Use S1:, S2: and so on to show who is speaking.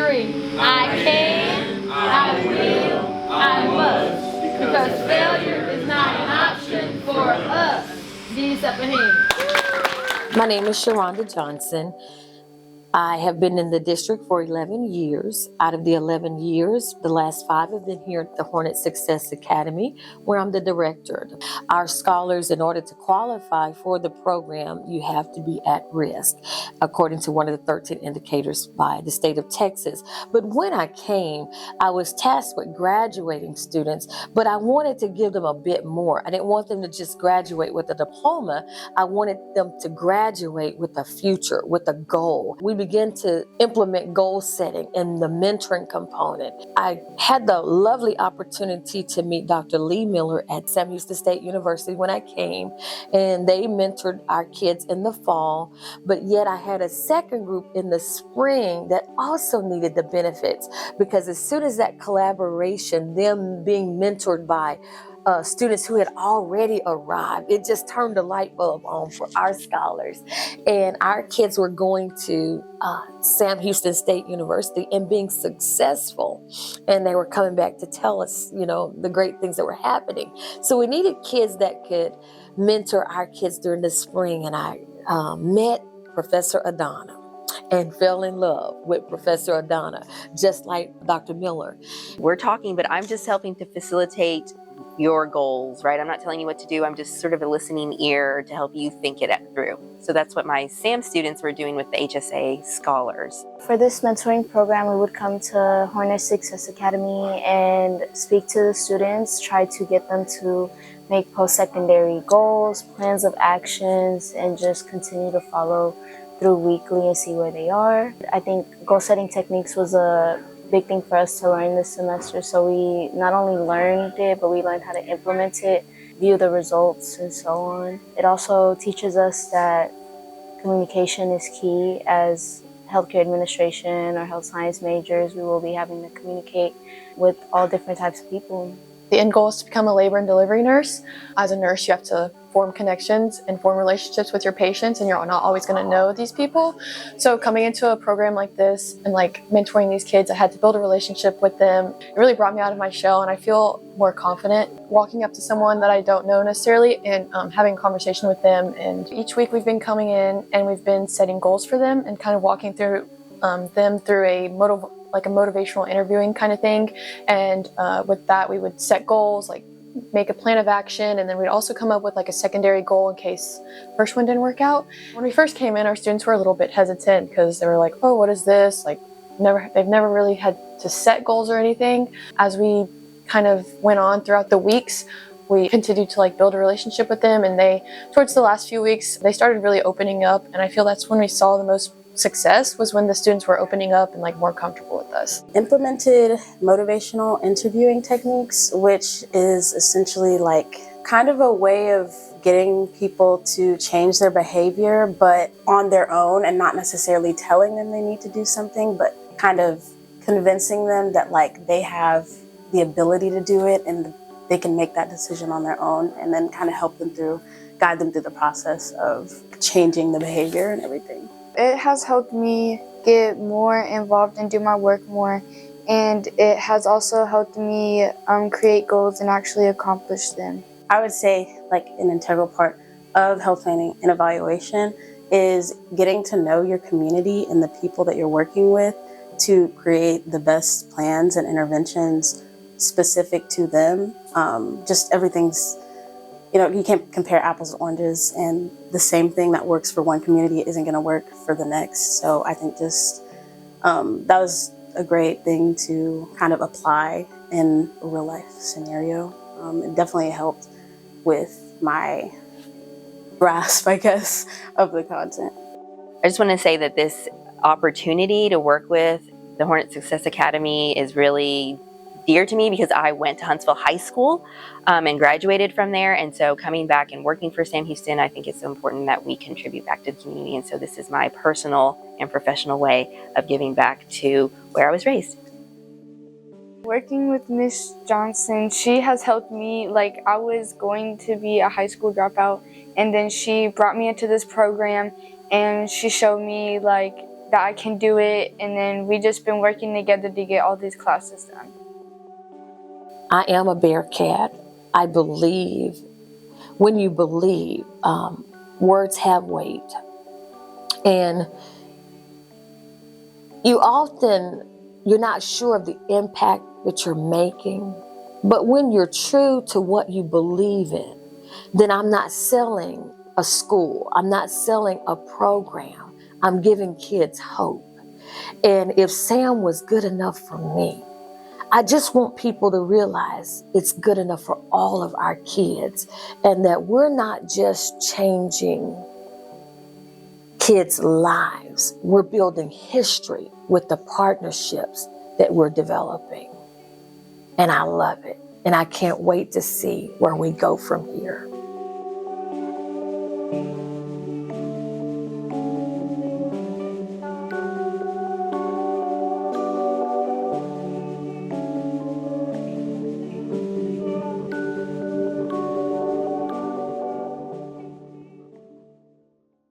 S1: three. I can, I will, I must. Because failure is not an option for us. These up ahead.
S2: My name is Sharonda Johnson. I have been in the district for 11 years. Out of the 11 years, the last 5 have been here at the Hornet Success Academy, where I'm the director. Our scholars, in order to qualify for the program, you have to be at risk, according to one of the 13 indicators by the state of Texas. But when I came, I was tasked with graduating students, but I wanted to give them a bit more. I didn't want them to just graduate with a diploma. I wanted them to graduate with a future, with a goal. We began to implement goal setting and the mentoring component. I had the lovely opportunity to meet Dr. Lee Miller at Sam Houston State University when I came, and they mentored our kids in the fall, but yet I had a second group in the spring that also needed the benefits, because as soon as that collaboration, them being mentored by students who had already arrived, it just turned a light bulb on for our scholars. And our kids were going to Sam Houston State University and being successful. And they were coming back to tell us, the great things that were happening. So we needed kids that could mentor our kids during the spring. And I met Professor Adannaa and fell in love with Professor Adannaa, just like Dr. Miller.
S3: We're talking, but I'm just helping to facilitate your goals, right? I'm not telling you what to do. I'm just sort of a listening ear to help you think it through. So that's what my SAM students were doing with the HSA Scholars.
S4: For this mentoring program, we would come to Hornet Success Academy and speak to the students, try to get them to make post-secondary goals, plans of actions, and just continue to follow through weekly and see where they are. I think goal setting techniques was a big thing for us to learn this semester. So we not only learned it, but we learned how to implement it, view the results, and so on. It also teaches us that communication is key. As healthcare administration or health science majors, we will be having to communicate with all different types of people.
S5: The end goal is to become a labor and delivery nurse. As a nurse, you have to form connections and form relationships with your patients, and you're not always going to know these people. So coming into a program like this and mentoring these kids, I had to build a relationship with them. It really brought me out of my shell, and I feel more confident walking up to someone that I don't know necessarily and having a conversation with them. And each week we've been coming in and we've been setting goals for them and kind of walking through them through a motivational interviewing kind of thing. And with that, we would set goals, make a plan of action, and then we'd also come up with a secondary goal in case the first one didn't work out. When we first came in, our students were a little bit hesitant because they were like, oh, what is this? They've never really had to set goals or anything. As we kind of went on throughout the weeks, we continued to build a relationship with them, and towards the last few weeks, they started really opening up, and I feel that's when we saw the most success, was when the students were opening up and more comfortable with us.
S6: Implemented motivational interviewing techniques, which is essentially kind of a way of getting people to change their behavior, but on their own, and not necessarily telling them they need to do something, but kind of convincing them that they have the ability to do it and they can make that decision on their own, and then kind of guide them through the process of changing the behavior and everything.
S7: It has helped me get more involved and do my work more, and it has also helped me create goals and actually accomplish them.
S6: I would say an integral part of health planning and evaluation is getting to know your community and the people that you're working with to create the best plans and interventions specific to them. Just everything's, you can't compare apples to oranges, and the same thing that works for one community isn't going to work for the next. So I think just that was a great thing to kind of apply in a real life scenario. It definitely helped with my grasp, I guess, of the content.
S3: I just want to say that this opportunity to work with the Hornet Success Academy is really dear to me because I went to Huntsville High School and graduated from there. And so coming back and working for Sam Houston, I think it's so important that we contribute back to the community. And so this is my personal and professional way of giving back to where I was raised.
S7: Working with Miss Johnson, she has helped me. I was going to be a high school dropout, and then she brought me into this program, and she showed me that I can do it, and then we just been working together to get all these classes done.
S2: I am a Bearcat. I believe, when you believe, words have weight. And you're not sure of the impact that you're making. But when you're true to what you believe in, then I'm not selling a school. I'm not selling a program. I'm giving kids hope. And if Sam was good enough for me, I just want people to realize it's good enough for all of our kids, and that we're not just changing kids' lives. We're building history with the partnerships that we're developing. And I love it. And I can't wait to see where we go from here.